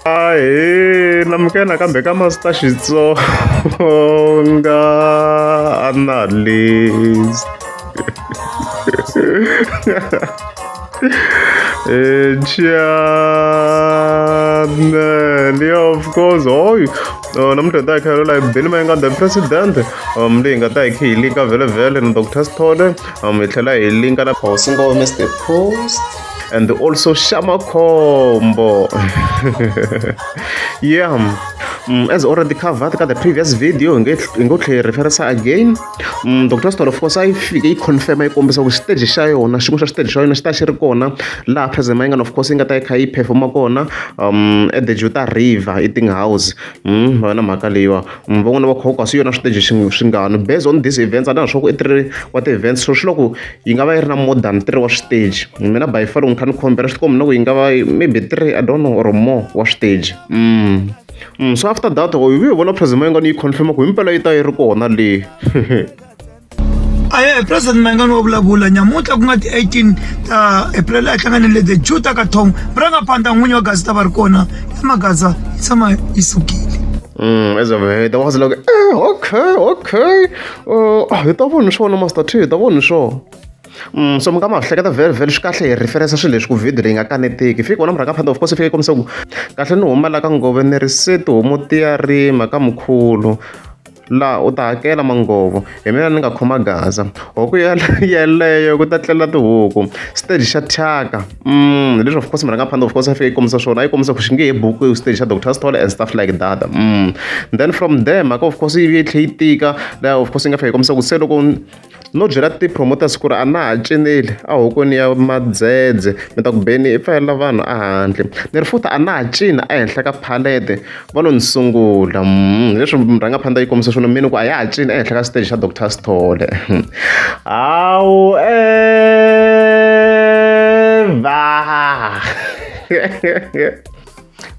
namukela kambe ka Master Xitsonga analyst. Channel, yeah, of course. Oh, namuntlha ta hi like Billy Mayenga the president. Leyi nga ta hi khe hi linka vhele na Dr. Sithole. Hi tlhela hi linka na Phawusingo Mr. Post. And also Shama Combo. Yeah. As already covered the previous video, ngothle reference again. Dr. Sithole, of course, I confirm I kombisa ku stage xa yona, xin'we xa stage xa yona xi ta xi ri kona laha President Mayenga, of course, yi nga ta yi kha yi performa kona at the Juta River eating house. Vana mhaka leyiwa van'wana va khoka swi yona stage swingano based on these events. A na swa ku i 3 wa ti-events, so swi loko yi nga va yi ri na more than 3 wa stage. Mina by far loko ni kha ni compare swi tikombi na ku yi nga va maybe 3, I don't know, or more wa stage. So after that we vona President Mayenga ni confirm ku himpela yi ta yi ri kona leyi. Aye, President Mayenga no vulavula nyamuntlha ku nga ti 18 ta April a hlanganile the Juta ka Tom Murangaphandla n'winyi wa Gaza ta va ri kona ya magaza yi tshama yi sukile. As of that was like okay hi ta vona swona Master T, hi ta vona swona. So mi nga ma hleketa very swi kahle hi reference swilo leswi ku video leyi nga kaneteki fika wona Murangaphandla, of course, fika kombisa ku kahle ni huma la ka ngove ni ri seti homu ti ya rima ka mukhulu laha u ta hakela mangovo hi mina ni nga khoma Gaza huku yeleyo ku ta tlela tihuku stage xa thyaka. Leswi of course Murangaphandla, of course, a fika yi kombisa swona, a yi kombisa ku xi nge he buku stage xa Dr. Sithole and stuff like that. Then from there mhaka of course yi tlhe yi tika laha of course yi nga fika yi kombisa ku se loko no byela ti-promoters ku ri a na ha cineli a hokweni ya madzedze mi ta ku beni i pfalela vanhu a handle ni ri futhi a na ha cina ehenhla ka phalete va lo ni sungula. Leswi Murangaphandla yi kombisa swona mini ku a ya ha cina ehenhla ka stage xa Dr. Sithole.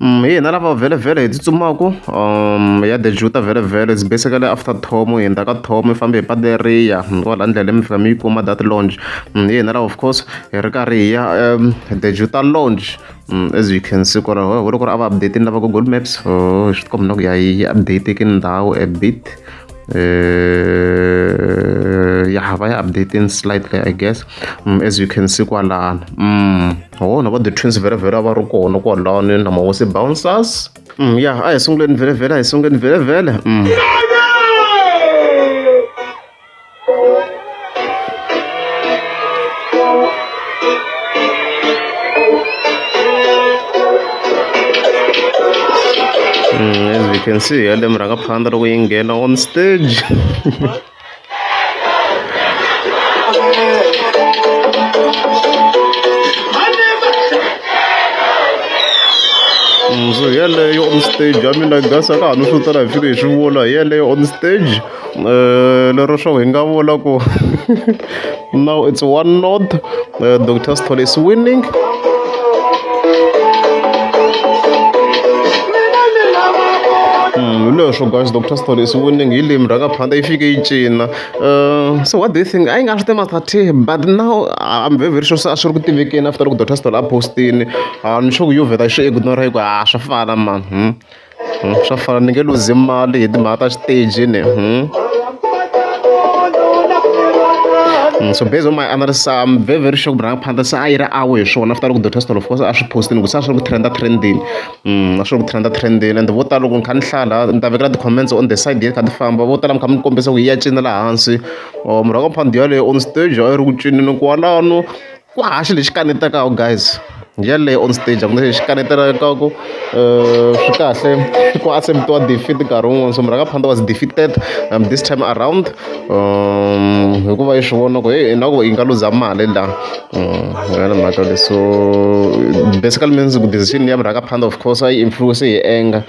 Hina lava vhele hi tsutsumaka ya the Juta vhele it's basically after Thomo hi ndza ka Thomo hi fambe hi patu leriya kwala ndlela mi fika mi yi kuma that launch. Hina lava of course hi ri karhi hi ya the Juta launch. As you can see ku ri loko ri a va updatini lava ku Google Maps swi tikombi na ku ya yi updateki ndhawu a bit. Yeah, va ya updating slightly, I guess. As you can see kwalana na va the twins vhele va ri kona kwalani na mahosi bouncers. Yeah, a hi sunguleni vhele. As we can see, yale Murangaphandla loko yi nghena on stage. So yaleyo on stage, I mean, I guess a ka ha no swo tala hi fike hi swi vula hi yaleyo on stage. Lero swo hi nga vula ku now it's 1-0, Dr. Sithole is winning. Leswo guys, Dr. Sithole is winning hi leyi Murangaphandla yi fike yi cina. So what do you think? A yi nga swi tiva Master T, but now I'm very sure a swi ri ku tivekeni after loko Dr. Sithole a postini ni sure ku yo vheta swi ignore ku swa fana man. Swa fana ni nge luzi mali hi timhaka ta stage ni. So based on my analysis, I'm very sure Murangaphandla se a yi ri awe hi swona after loko Dr. Sithole, of course, a swi postini ku se a swi ri ku trendini. A swi ri ku trendini and vo tala loko ni kha ni hlala ni ta vekela ti-comments on the side yi kha ti famba, vo tala mi kha mi kombisa ku yi ya cina laha hansi. Murangaphandla yaleyo on stage a yi ri ku cinini kwalano ku haxi lexi kanetaka guys. Yaleyo on stage a ku na lexi kanetelakaku swi kahle ku acceptiwa defeat nkarhi wun'wana. So Murangaphandla was defeated this time around hikuva yi swi vona ku na ku yi nga luza mali laha. Yona mhaka leyi, so basically means ku decision ya Murangaphandla, of course, a yi influence hi anger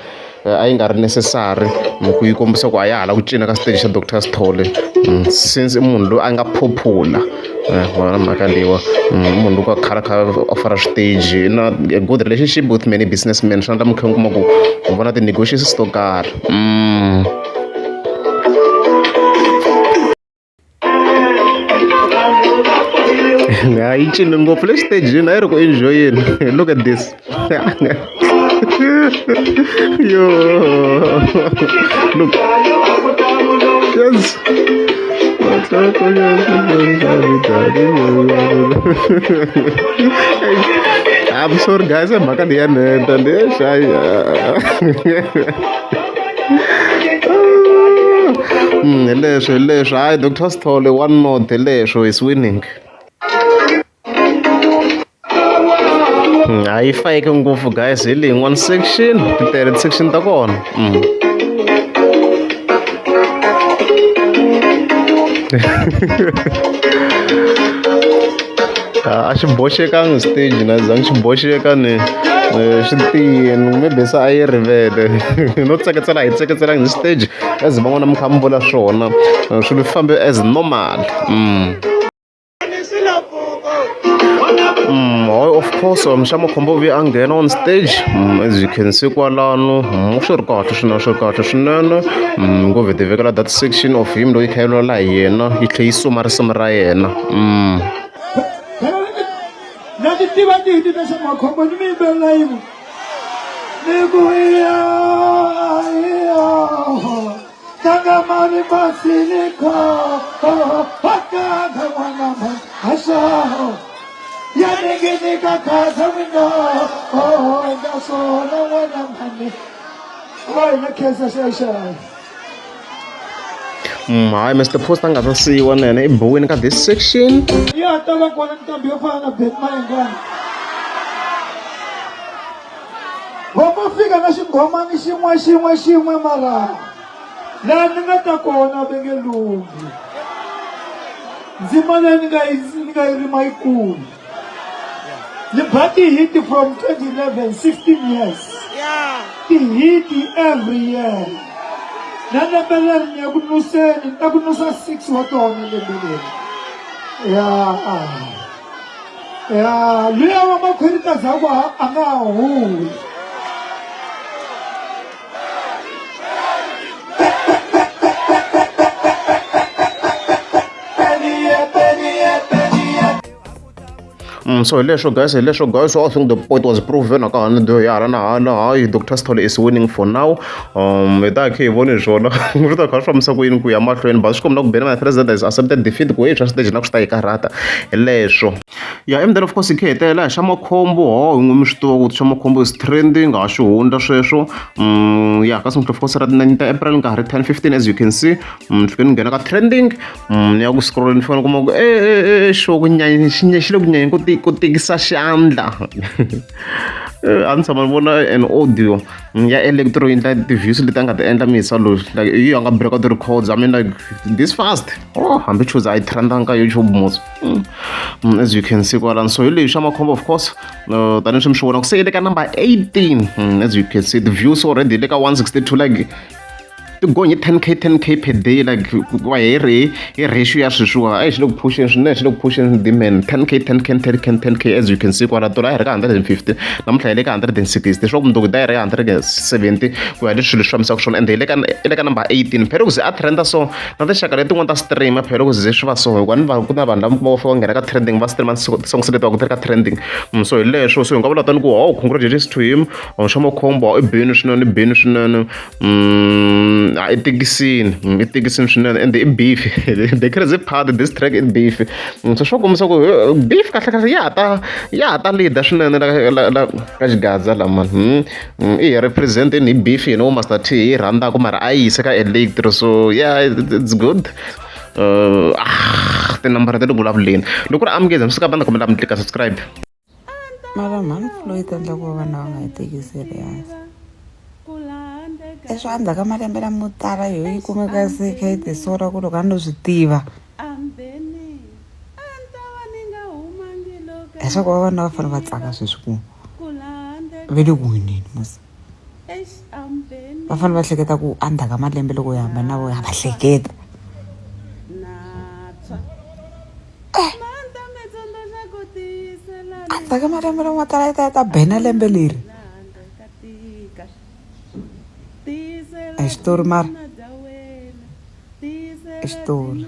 a yi nga ri necessary ku yi kombisa ku a ya hala ku cina ka stage xa Dr. Sithole since i munhu loyi a nga popular. Wona mhaka leyiwa munhu loko a kha offer stage na a good relationship with many businessmen, swi endla mi kha mi kuma ku u vona ti-negotiations to karhi. Hayi yi cini ngopfu le xitejini a yi ri ku enjoyeni. Look at this. Yo. Look. Yes. I'm sorry guys, I'm back at the end and leswo hayi Dr. Sithole 1-0 leswo is winning. Hayi fake ngopfu guys hi leyi one section ti section ta kona. A xi boxekangi stage na zangi xi boxeka ni xi tiyini maybe se a yi rivele no tseketsela hi tseketselangi stage as van'wana mi kha mi vula swona swilo swi fambe as normal. Of course xa makhombo vi a nghena on stage as you can see kwalano swi ri kahle swinene ngo vhete vekela that section of him loyi kha yi lwela hi yena yi tlhe yi suma risimu ra yena. na ti tiva tihiti ta xa makhombo ni mi yimbelela yin'we ni ku iya tangamani basilikho akaga n'wanama haxaho ya ninginika khasa mina naswona n'wana mhani va hi na khensa xaxayo. Hayi Mr. Post a nga ta siyiwa nene i biwini ka this section. Ya ta va kona ntambi yo fana na Ben Mayengani. Vamo fika na xinghomani xin'we mara laha ni nga ta kona va nge lunghi. Ndzima leyi ni nga yi rima yikulu. Ni ba ti-hit from 2011, 16 years. Ti-hit every year. Na lembe leri ni ya ku nuseni ni ta ku nusa 6 wa tona lembe leri. Ya luya wa makhwiri zaku a nga huli. So hi leswo guys so I think the point was proven aka hani do yala na hayi Dr. Sithole is winning for now. Hi ta khe hi voni swona swi ta kha swi fambisa ku yini ku ya mahlweni but swi komba ku Benny President has accepted defeat ku swa stage na ku swi ta yi karhata hi leswo. And then of course hi khe hetela hi xa makhombo hi n'wi mi swi tiva ku xa makhombo is trending ha xi hundza sweswo. Kasi of course ra 9 April nkarhi 10:15 as you can see fike ni nghena ka trending ni ya ku scroll ni fona kuma ku xo ku nyanya xi le ku nyanyeni ku tikisa xandla a ni tshama ni vona an audio ya Electro yi endla ti-views leti a nga ti endla misa loyi like hi a nga break out records I mean like this fast hambi choose a yi trendanga ka YouTube mos as you can see kwalani so hi leyi xa makhombo of course tanihi swi mi swi vona ku se yi le ka number 18 as you can see the views already le ka 162 like going 10k per day like wa hi ratio ya sweswiwa a xi le ku pushing swinene xi le ku pushing demand 10k as you can see kwala tola a hi ri ka 150 namuntlha hi le ka 160 swa ku mundzuku da hi ri ka 170 ku ya leswi swilo swi fambisaka swona ende hi le ka number 18 phela ku ze a trenda so na tinxaka letin'wana ta stream phela ku ze swi va so hikuva ni va ku na vanhu lava va fika nghena ka trending va stream songs leti va ku ti ri ka trending so hi leswo so hi nga vula tani ku congratulations to him xa makhombo i bini swinene i tikisini swinene and i beef the crazy part this track is beef so swo kombisa ku beef kahle ya ta leader swinene la ka xigaza la man i represent ni beef you know Master T hi rhandzaku mara a yise ka Electro so yeah it's good tinambara ta le vulavuleni loko ri amukeza mi suka banda kombela mi klika subscribe mara mhani Floyd endla ku va vana va nga yi tekiseli hansi leswi a ndzhaku ka malembe lamo tala yo yi kumeka se kha yi tisora ku loko a no swi tiva leswaku vavanuna va fanele va tsaka sweswi ku ve le ku wineni mos va fanele va hleketa ku a ndzhaku ka malembe loko hi hambana na vo va hleketa a ndzhaku ka malembe lamo tala yi ta bena lembe leri a xitori mara i xitori